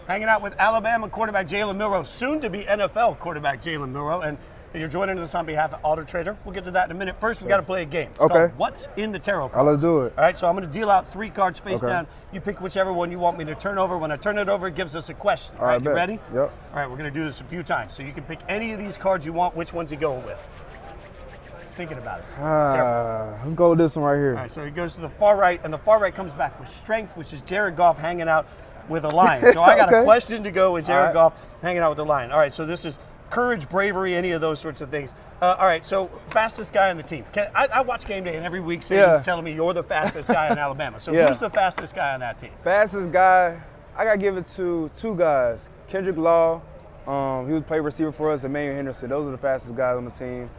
hanging out with Alabama quarterback Jalen Milroe, soon to be NFL quarterback Jalen Milroe, and you're joining us on behalf of Autotrader. We'll get to that in a minute. First, we got to play a game. It's called What's in the Tarot Cards. Let's do it. All right, so I'm going to deal out 3 cards face down. You pick whichever one you want me to turn over. When I turn it over, it gives us a question. All right, you ready? Yep. All right, we're going to do this a few times. So you can pick any of these cards you want. Which one's he going with? He's thinking about it. Let's go with this one right here. All right, so he goes to the far right, and the far right comes back with strength, which is Jared Goff hanging out with a lion. So I got a question to go with Jared Goff hanging out with a lion. All right, so this is courage, bravery, any of those sorts of things. All right, so fastest guy on the team. I watch Game Day, and every week Saban's telling me you're the fastest guy in Alabama. So who's the fastest guy on that team? Fastest guy, I got to give it to 2 guys. Kendrick Law, he was played receiver for us, and Emmanuel Henderson. Those are the fastest guys on the team.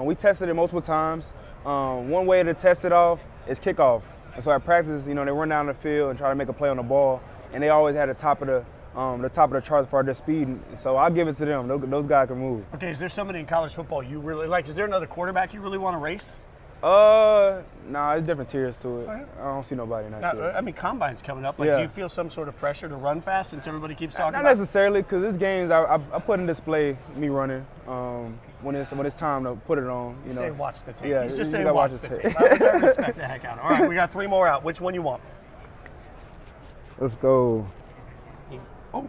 We tested it multiple times. One way to test it off is kickoff. And so at practice, they run down the field and try to make a play on the ball, and they always had the top of the charts for their speed. So I'll give it to them. Those guys can move. Okay, is there somebody in college football you really like? Is there another quarterback you really want to race? Nah, there's different tiers to it. I don't see nobody in that tier. I mean, Combine's coming up. Like, do you feel some sort of pressure to run fast since everybody keeps talking about it? Not necessarily, because this games, I put in display me running when it's time to put it on. You say watch the tape. Yeah, you just say watch the tape. I respect the heck out of it. All right, we got 3 more out. Which one you want? Let's go. Oh.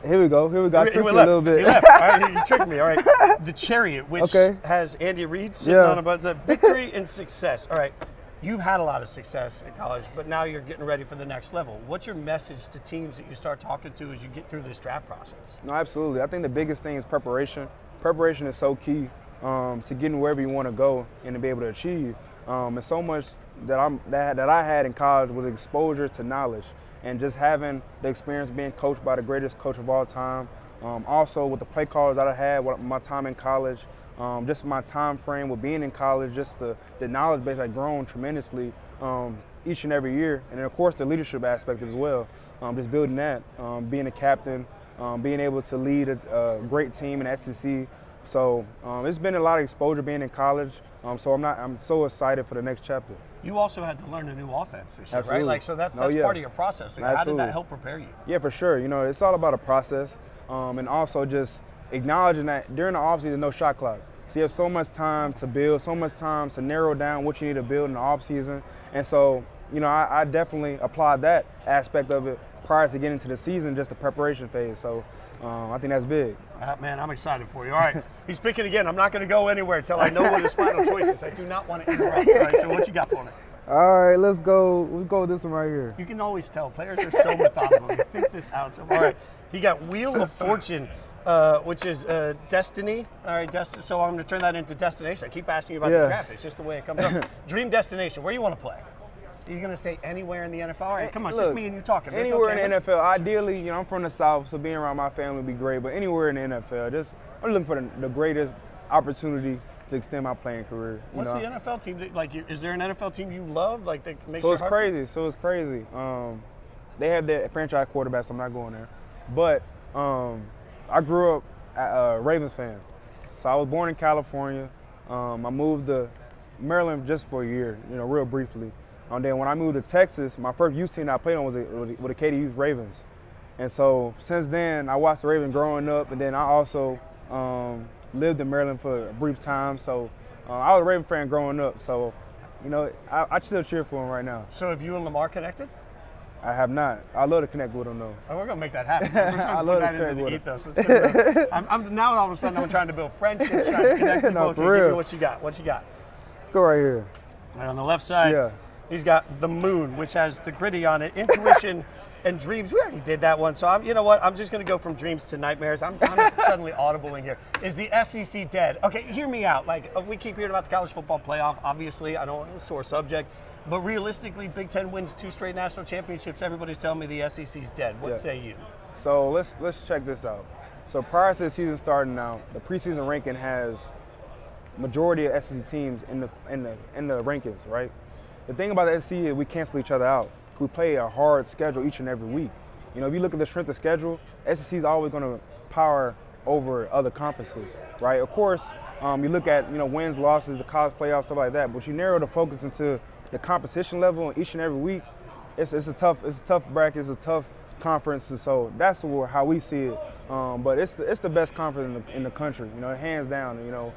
Here we go. I tricked you a little bit. He left. All right, you tricked me. All right. The Chariot, which has Andy Reid sitting on about the victory and success. All right. You've had a lot of success in college, but now you're getting ready for the next level. What's your message to teams that you start talking to as you get through this draft process? No, absolutely. I think the biggest thing is preparation. Preparation is so key to getting wherever you want to go and to be able to achieve. And so much that I had in college was exposure to knowledge. And just having the experience being coached by the greatest coach of all time. Also with the play calls that I had with my time in college, just my time frame with being in college, just the knowledge base had grown tremendously each and every year. And then of course the leadership aspect as well, just building that, being a captain, being able to lead a great team in the SEC. So it's been a lot of exposure being in college. So I'm so excited for the next chapter. You also had to learn a new offense this year, Absolutely. right? Like, so that's part of your process. Like, how did that help prepare you? Yeah, for sure. It's all about a process, and also just acknowledging that during the offseason, no shot clock. So you have so much time to build, so much time to narrow down what you need to build in the offseason. And so, I definitely applied that aspect of it prior to getting into the season, just the preparation phase. So I think that's big. Man, I'm excited for you. All right, he's picking again. I'm not going to go anywhere until I know what his final choice is. I do not want to interrupt. All right, so what you got for me? All right, let's go with this one right here. You can always tell. Players are so methodical. They think this out. So, all right, he got Wheel of Fortune, which is Destiny. All right, so I'm going to turn that into Destination. I keep asking you about the draft. It's just the way it comes up. Dream destination. Where do you want to play? He's going to say anywhere in the NFL. All right, come on, it's just me and you talking. There's anywhere in the NFL. Ideally, I'm from the South, so being around my family would be great. But anywhere in the NFL, I'm looking for the greatest opportunity to extend my playing career. What's the NFL team is there an NFL team you love? Like that makes So it's crazy. They have their franchise quarterback, so I'm not going there. But I grew up a Ravens fan. So I was born in California. I moved to Maryland just for a year, real briefly. And then when I moved to Texas, my first youth team I played on was with the KDU's Ravens. And so since then, I watched the Ravens growing up, and then I also lived in Maryland for a brief time. So I was a Raven fan growing up. So, I still cheer for him right now. So have you and Lamar connected? I have not. I'd love to connect with him, though. Oh, we're going to make that happen. We're trying to put that into the ethos. Now all of a sudden I'm trying to build friendships, trying to connect people. No, okay, for real. give me what you got. Let's go right here. Right on the left side, he's got the moon, which has the gritty on it, intuition and dreams. We already did that one, so you know what? I'm just going to go from dreams to nightmares. I'm suddenly audible in here. Is the SEC dead? Okay, hear me out. Like, we keep hearing about the college football playoff. Obviously, I know it's a sore subject, but realistically, Big Ten wins 2 straight national championships. Everybody's telling me the SEC's dead. What say you? So let's check this out. So prior to the season starting out, the preseason ranking has majority of SEC teams in the rankings, right? The thing about the SEC is we cancel each other out. We play a hard schedule each and every week. If you look at the strength of schedule, SEC is always going to power over other conferences, right? Of course, you look at wins, losses, the college playoffs, stuff like that. But you narrow the focus into the competition level each and every week. It's a tough bracket. It's a tough conference, and so that's how we see it. But it's the best conference in the country, you know, hands down. You know,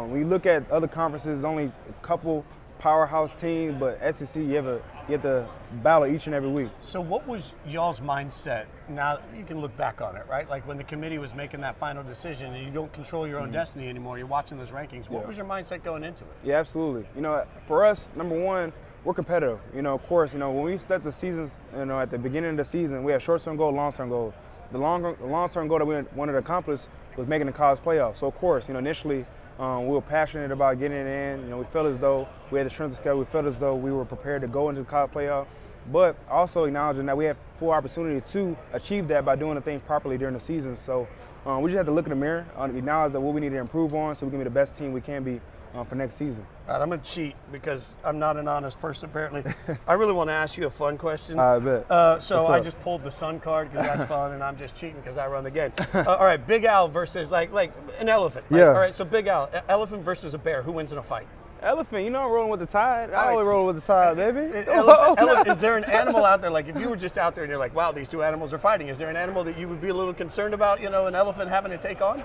when you look at other conferences, only a couple powerhouse teams, but SEC, you have to battle each and every week. So what was y'all's mindset? Now you can look back on it, right? Like when the committee was making that final decision and you don't control your own destiny anymore, you're watching those rankings. What was your mindset going into it? Yeah, absolutely. You know, for us, number one, we're competitive. You know, of course, you know, when we set the seasons, you know, at the beginning of the season, we had short-term goal, long-term goal. The long-term goal that we wanted to accomplish was making the college playoffs. So, of course, you know, initially, we were passionate about getting it in. You know, we felt as though we had the strength of schedule. We felt as though we were prepared to go into the college playoff, but also acknowledging that we have full opportunity to achieve that by doing the things properly during the season. So we just have to look in the mirror, acknowledge that what we need to improve on so we can be the best team we can be for next season. All right, I'm going to cheat because I'm not an honest person, apparently. I really want to ask you a fun question. I bet. So I just pulled the Sun card because that's fun, and I'm just cheating because I run the game. All right, Big Al versus like an elephant. Right? Yeah. All right, so Big Al, elephant versus a bear. Who wins in a fight? Elephant, you know I'm rolling with the tide. I always roll with the tide, baby. Elephant, is there an animal out there, like if you were just out there and you're like, wow, these two animals are fighting, is there an animal that you would be a little concerned about, you know, an elephant having to take on?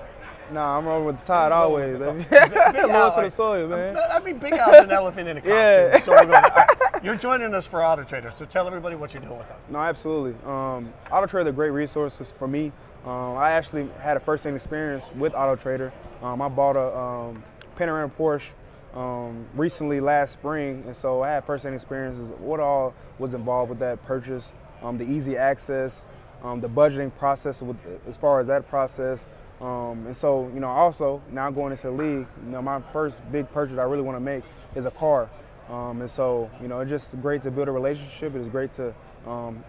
Nah, I'm rolling with the tide always, baby. Low to the soil, man. I mean, Big Al's an elephant in a costume. Yeah. So we're going, all right, you're joining us for Autotrader, so tell everybody what you're doing with them. No, absolutely. Autotrader are great resources for me. I actually had a first-hand experience with Autotrader. I bought a panoramic Porsche recently last spring, and so I had first-hand experiences. What all was involved with that purchase, the easy access, the budgeting process as far as that process. And so, you know, also now going into the league, you know, my first big purchase I really want to make is a car. And so, you know, it's just great to build a relationship. It's great to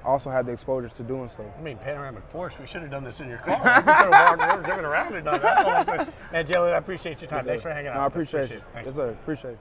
also have the exposure to doing so. I mean, panoramic Porsche, we should have done this in your car. We could have walked around and done that. Man, Jalen, I appreciate your time. Yes, thanks for hanging out. No, I appreciate it. Thanks. Yes, sir. Appreciate it.